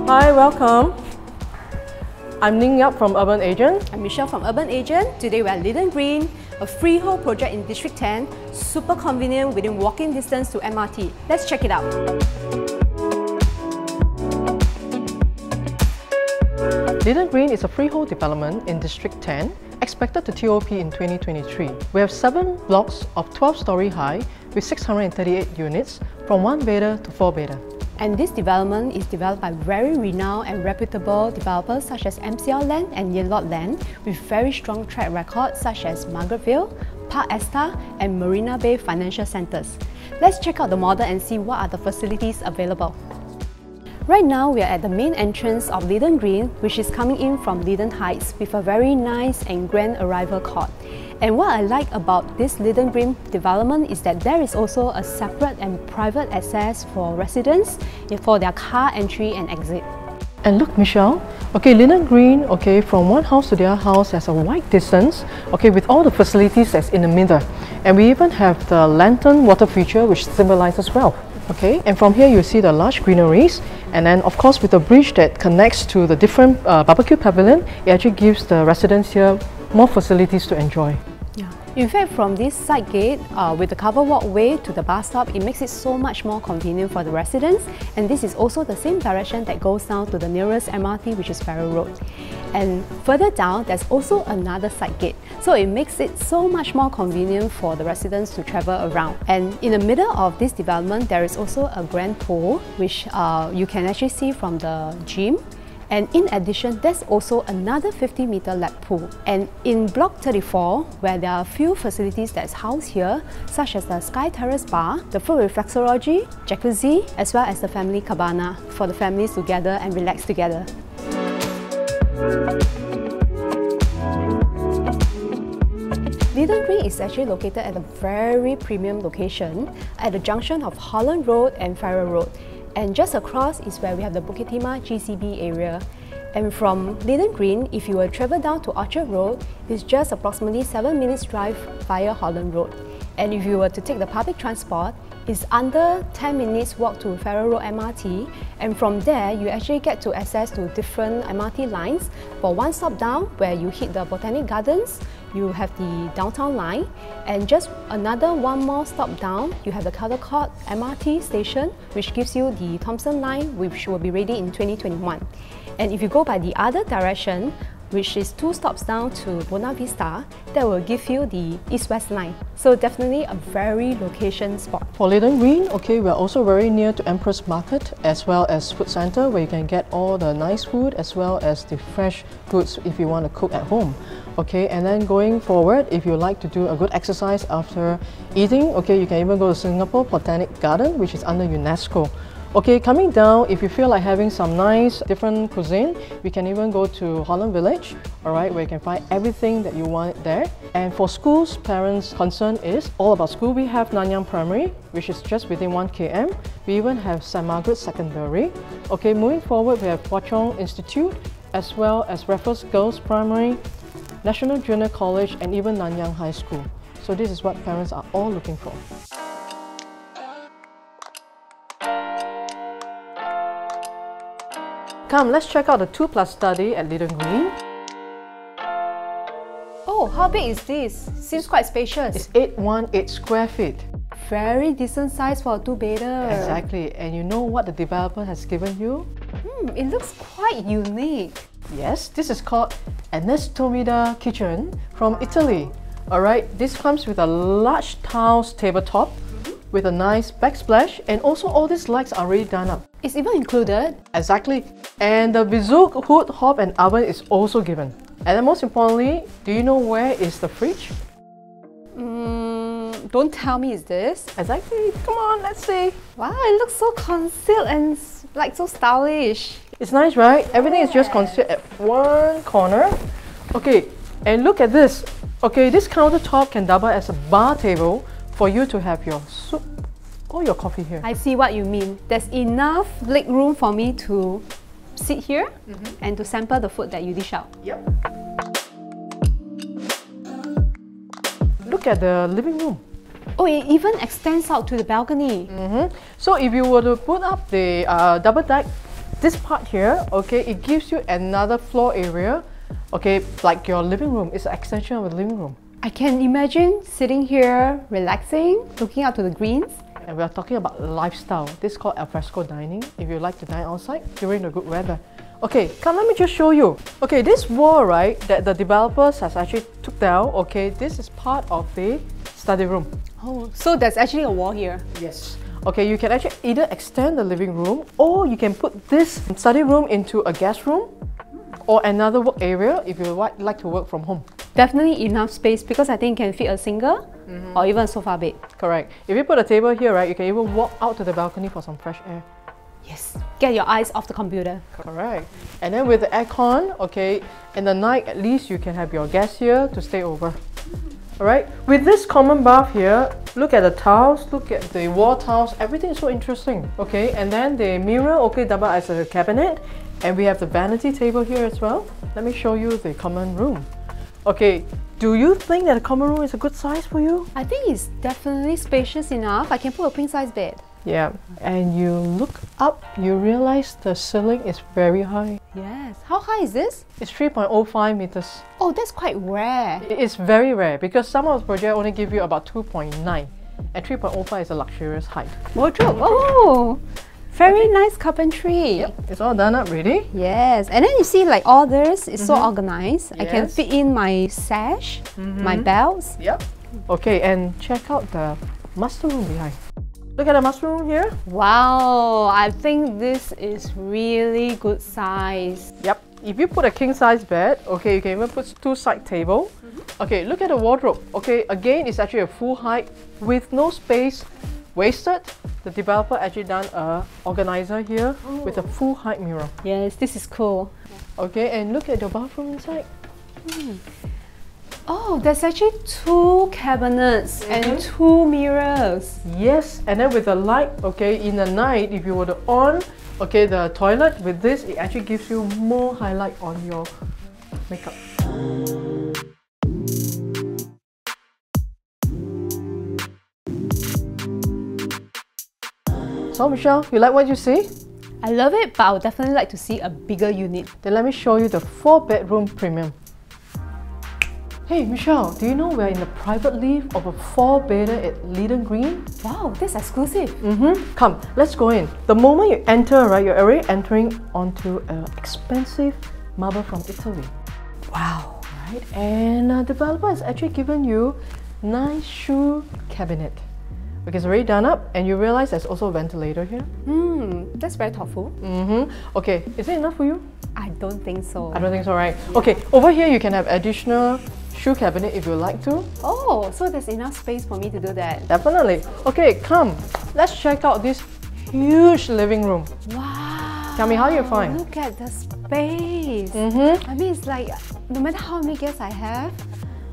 Hi, welcome. I'm Ning from Urban Agent. I'm Michelle from Urban Agent. Today we are Leedon Green, a freehold project in District 10, super convenient within walking distance to MRT. Let's check it out. Leedon Green is a freehold development in District 10, expected to TOP in 2023. We have 7 blocks of 12-story high with 638 units from 1-bedder to 4-bedder. And this development is developed by very renowned and reputable developers such as MCL Land and Yellow Land with very strong track records such as Margaretville, Park Esta and Marina Bay Financial Centres. Let's check out the model and see what are the facilities available. Right now, we are at the main entrance of Leedon Green, which is coming in from Leedon Heights with a very nice and grand arrival court. And what I like about this Leedon Green development is that there is also a separate and private access for residents for their car entry and exit. And look, Michelle, okay, Leedon Green, okay, from one house to the other house has a wide distance, okay, with all the facilities that's in the middle. And we even have the lantern water feature which symbolizes wealth. Okay, and from here you see the large greeneries, and then of course with the bridge that connects to the different barbecue pavilion, it actually gives the residents here more facilities to enjoy. Yeah. In fact, from this side gate, with the covered walkway to the bus stop, it makes it so much more convenient for the residents, and this is also the same direction that goes down to the nearest MRT, which is Freehold Road. And further down, there's also another side gate, so it makes it so much more convenient for the residents to travel around. And in the middle of this development, there is also a grand pool, which you can actually see from the gym. And in addition, there's also another 50-meter lap pool. And in Block 34, where there are a few facilities that's housed here, such as the Sky Terrace Bar, the food reflexology, jacuzzi, as well as the family cabana for the families to gather and relax together. Leedon Green is actually located at a very premium location at the junction of Holland Road and Freehold Road. And just across is where we have the Bukit Timah GCB area. And from Leedon Green, if you will travel down to Orchard Road, it's just approximately 7 minutes drive via Holland Road. And if you were to take the public transport, it's under 10 minutes walk to Freehold Road MRT, and from there you actually get to access to different MRT lines. For one stop down, where you hit the Botanic Gardens, you have the downtown line, and just one more stop down, you have the Caldecott MRT station, which gives you the Thomson line, which will be ready in 2021. And if you go by the other direction, which is 2 stops down to Buona Vista, that will give you the East-West line. So definitely a very location spot. For Leedon Green, okay, we're also very near to Empress Market as well as Food Centre, where you can get all the nice food as well as the fresh goods if you want to cook at home. Okay, and then going forward, if you like to do a good exercise after eating, okay, you can even go to Singapore Botanic Garden, which is under UNESCO. Okay, coming down, if you feel like having some nice different cuisine, we can even go to Holland Village, alright, where you can find everything that you want there. And for schools, parents' concern is all about school. We have Nanyang Primary, which is just within 1 km. We even have St. Margaret's Secondary. Okay, moving forward, we have Chong Institute, as well as Raffles Girls Primary, National Junior College, and even Nanyang High School. So this is what parents are all looking for. Come, let's check out the 2+ study at Leedon Green. Oh, how big is this? Seems quite spacious. It's 818 square feet. Very decent size for a 2-bedder. Exactly, and you know what the developer has given you? It looks quite unique. Yes, this is called an Estomida kitchen from Italy. Alright, this comes with a large tiles tabletop with a nice backsplash, and also all these lights are already done up. It's even included. Exactly. And the Bizook hood, hob and oven is also given. And then most importantly, do you know where is the fridge? Don't tell me it's this. Exactly. Come on, let's see. Wow, it looks so concealed and like so stylish. It's nice, right? Everything is just concealed at one corner. Okay, and look at this. Okay, this countertop can double as a bar table for you to have your soup or your coffee here. I see what you mean. There's enough leg room for me to sit here and to sample the food that you dish out. Yep. Look at the living room. Oh, it even extends out to the balcony. So if you were to put up the double deck this part here, okay, it gives you another floor area, okay, like your living room. It's an extension of the living room. I can imagine sitting here, relaxing, looking out to the greens. And we are talking about lifestyle. This is called alfresco dining, if you like to dine outside during the good weather. Okay, come, let me just show you. Okay, this wall, right, that the developers has actually took down, okay, this is part of the study room. Oh, so there's actually a wall here. Yes. Okay, you can actually either extend the living room or you can put this study room into a guest room or another work area if you like to work from home. Definitely enough space because I think it can fit a single or even a sofa bed. Correct. If you put a table here, right, you can even walk out to the balcony for some fresh air. Yes, get your eyes off the computer. Correct. And then with the aircon, okay, in the night at least you can have your guests here to stay over. Alright, with this common bath here, look at the tiles, look at the wall tiles, everything is so interesting. Okay, and then the mirror, okay, double as a cabinet, and we have the vanity table here as well. Let me show you the common room. Okay, do you think that the common room is a good size for you? I think it's definitely spacious enough. I can put a king size bed. Yeah, and you look up, you realize the ceiling is very high. Yes. How high is this? It's 3.05 meters. Oh, that's quite rare. It's very rare because some of the projects only give you about 2.9 and 3.05 is a luxurious height. Wardrobe. Oh, very nice carpentry. Yep, it's all done up ready. Yes, and then you see like all this is so organized. I can Yes. fit in my sash, my belts. Yep. Okay, and check out the master room behind. Look at the master room here. Wow, I think this is really good size. Yep. If you put a king size bed, okay, you can even put two side table. Okay, look at the wardrobe. Okay, again, it's actually a full height with no space wasted. The developer actually done a organizer here with a full height mirror. Yes, this is cool. Okay, and look at the bathroom inside. Oh, there's actually two cabinets and two mirrors. Yes, and then with the light, okay, in the night, if you were to on, okay, the toilet with this, it actually gives you more highlight on your makeup. So Michelle, you like what you see? I love it, but I would definitely like to see a bigger unit. Then let me show you the 4-bedroom premium. Hey Michelle, do you know we're in the private lift of a 4-bedder at Leedon Green? Wow, that's exclusive. Come, let's go in. The moment you enter, right, you're already entering onto an expensive marble from Italy. Wow. Right, and the developer has actually given you nice shoe cabinet. Because it's already done up and you realize there's also a ventilator here. That's very thoughtful. Okay, is it enough for you? I don't think so. I don't think so, right? Okay, over here you can have additional shoe cabinet if you like to. Oh, so there's enough space for me to do that. Definitely. Okay, come. Let's check out this huge living room. Wow. Tell me, how you find? Look at the space. I mean, it's like, no matter how many guests I have,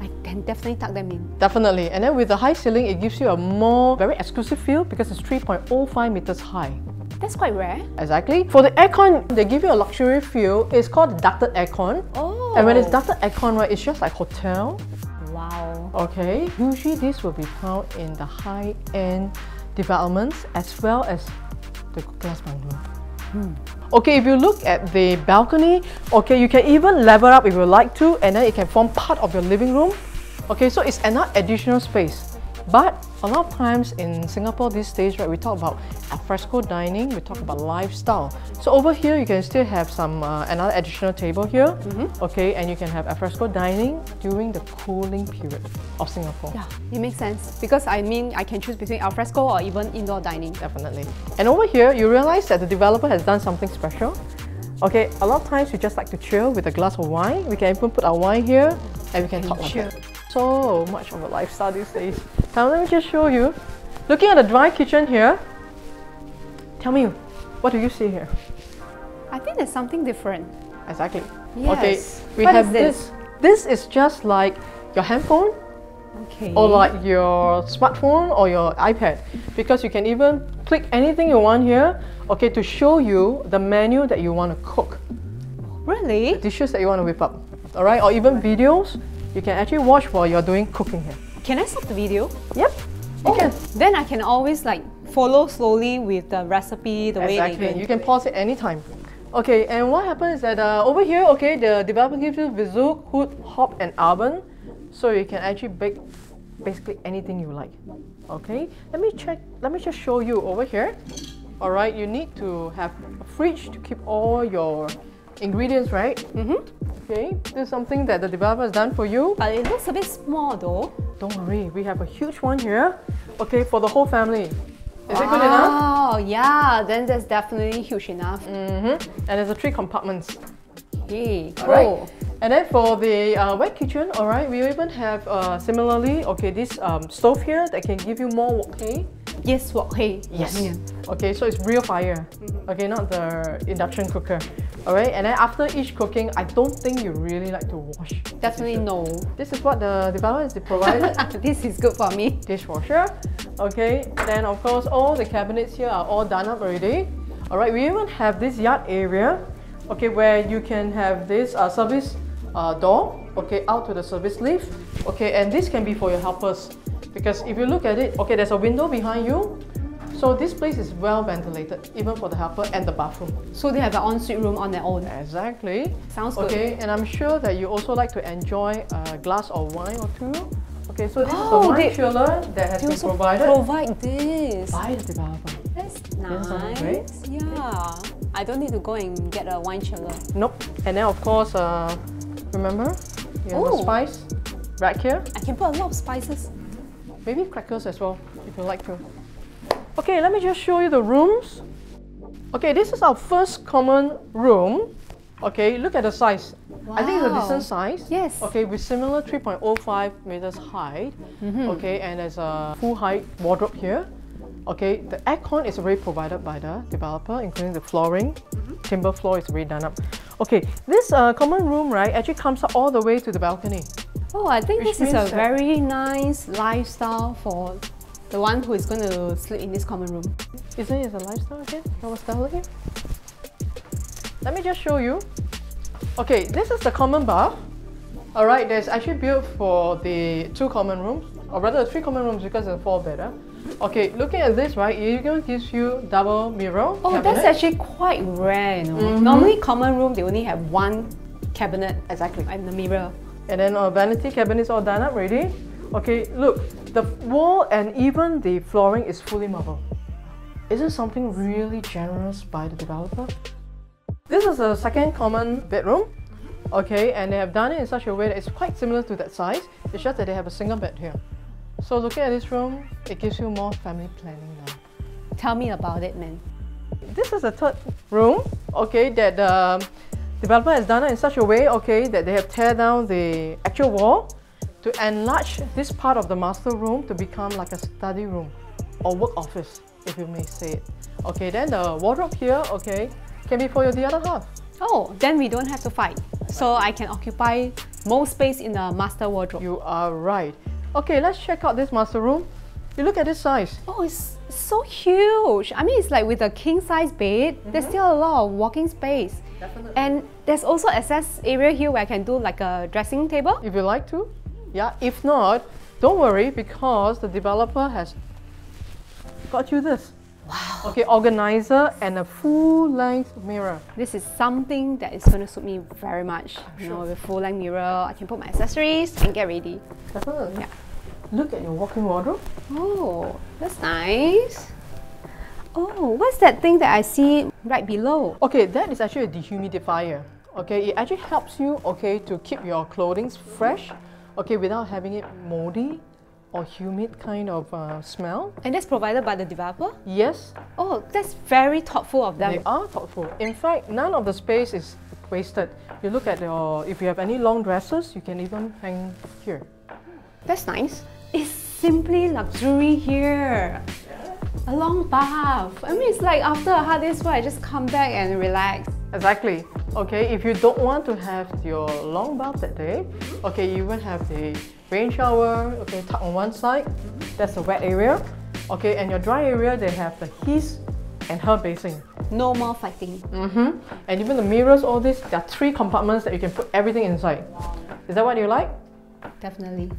I can definitely tuck them in. Definitely. And then with the high ceiling, it gives you a more very exclusive feel because it's 3.05 meters high. That's quite rare. Exactly. For the aircon, they give you a luxury feel. It's called ducted aircon. Oh. And when it's ducted aircon, right, it's just like hotel. Wow. Okay. Usually this will be found in the high-end developments as well as the glass bungalow. Okay, if you look at the balcony, okay, you can even level up if you like to, and then it can form part of your living room. Okay, so it's another additional space. But a lot of times in Singapore these days, right, we talk about alfresco dining, we talk about lifestyle. So over here, you can still have some another additional table here, okay, and you can have alfresco dining during the cooling period of Singapore. Yeah, it makes sense because I mean I can choose between alfresco or even indoor dining. Definitely. And over here, you realize that the developer has done something special. Okay, a lot of times we just like to chill with a glass of wine. We can even put our wine here and we can talk like that. So much of a lifestyle these days. Now let me just show you. Looking at the dry kitchen here, tell me, what do you see here? I think there's something different. Exactly. Yes. Okay, we What have is this. This is just like your handphone Okay. or like your smartphone or your iPad, because you can even click anything you want here, okay, to show you the menu that you want to cook, Really? dishes that you want to whip up, all right, or even videos. You can actually watch while you're doing cooking here. Can I stop the video? Yep, you can. Then I can always like follow slowly with the recipe, the way they Exactly. go. You can pause it anytime. Okay, and what happens is that over here, okay, the developer gives you Vizook, hood, hob, and oven, so you can actually bake basically anything you like. Okay, let me just show you over here. All right, you need to have a fridge to keep all your ingredients, right? Okay, this is something that the developer has done for you. But it looks a bit small though. Don't worry, we have a huge one here. Okay, for the whole family. Is it good enough? Oh, yeah, then that's definitely huge enough. And there's 3 compartments. Okay, cool. Alright. And then for the wet kitchen, alright, we even have similarly, okay, this stove here that can give you more wok hay. Yes, wok hay. Yes. Okay, so it's real fire. Okay, not the induction cooker. Alright, and then after each cooking, I don't think you really like to wash. Definitely no. This is what the developer has provided. This is good for me. Dishwasher. Okay, then of course all the cabinets here are all done up already. Alright, we even have this yard area, okay, where you can have this service door, okay, out to the service lift. Okay, and this can be for your helpers. Because if you look at it, okay, there's a window behind you. So this place is well ventilated, even for the helper and the bathroom. So they have an ensuite room on their own. Exactly. Sounds good. Okay, and I'm sure that you also like to enjoy a glass of wine or two. Okay, so this is the wine chiller that has been provided. Provide this By the developer. That's sound great? nice. Yeah. I don't need to go and get a wine chiller. Nope. And then of course, remember, you have a spice rack here. I can put a lot of spices. Maybe crackers as well, if you like to. Okay, let me just show you the rooms. Okay, this is our first common room. Okay, look at the size. Wow. I think it's a decent size. Yes. Okay, with similar 3.05 meters height. Okay, and there's a full height wardrobe here. Okay, the aircon is already provided by the developer, including the flooring. Timber floor is already done up. Okay, this common room, right, actually comes up all the way to the balcony. Oh, I think Which this is a means that- very nice lifestyle for the one who is going to sleep in this common room. Isn't it a lifestyle again? Our style here? Let me just show you. Okay, this is the common bath. Alright, that's actually built for the 2 common rooms, or rather 3 common rooms because it's a 4-bedder. Okay, looking at this, right, it even gives you double mirror Oh, cabinet. that's actually quite rare, you know. Normally, common room, they only have 1 cabinet. Exactly. And the mirror. And then our vanity cabinets all done up already. Okay, look, the wall and even the flooring is fully marble. Isn't something really generous by the developer? This is a second common bedroom. Okay, and they have done it in such a way that it's quite similar to that size. It's just that they have a single bed here. So looking at this room, it gives you more family planning now. Tell me about it, man. This is the third room, okay, that the developer has done it in such a way, okay, that they have teared down the actual wall to enlarge this part of the master room to become like a study room or work office, if you may say it. Okay, then the wardrobe here, okay, can be for the other half. Oh, then we don't have to fight. So I can occupy more space in the master wardrobe. You are right. Okay, let's check out this master room. You look at this size. Oh, it's so huge. I mean, it's like with a king size bed, there's still a lot of walking space. Definitely. And there's also access area here where I can do like a dressing table. If you like to. Yeah, if not, don't worry because the developer has got you this. Wow. Okay, organizer and a full-length mirror. This is something that is going to suit me very much. You know, with full-length mirror, I can put my accessories and get ready. Definitely. Yeah. Look at your walk-in wardrobe. Oh, that's nice. Oh, what's that thing that I see right below? Okay, that is actually a dehumidifier. Okay, it actually helps you, okay, to keep your clothing fresh, okay, without having it moldy or humid kind of smell. And that's provided by the developer? Yes, Oh, that's very thoughtful of them. they are thoughtful. In fact, none of the space is wasted. You look at your, if you have any long dresses, you can even hang here. That's nice. It's simply luxury here. A long bath. I mean, it's like after a hard day's work, I just come back and relax. Exactly. Okay, if you don't want to have your long bath that day, okay, you even have the rain shower, okay, tucked on one side. That's the wet area. Okay, and your dry area, they have the his and her basin. No more fighting. And even the mirrors, all this, there are 3 compartments that you can put everything inside. Is that what you like? Definitely.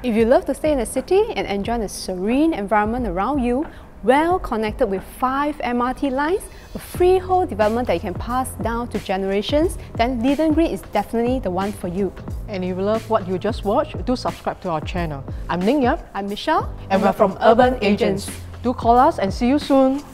If you love to stay in the city and enjoy the serene environment around you, well connected with 5 MRT lines, a freehold development that you can pass down to generations, then Leedon Green is definitely the one for you. And if you love what you just watched, do subscribe to our channel. I'm Ning Yap. I'm Michelle. And we're from Urban Agents. Do call us and see you soon.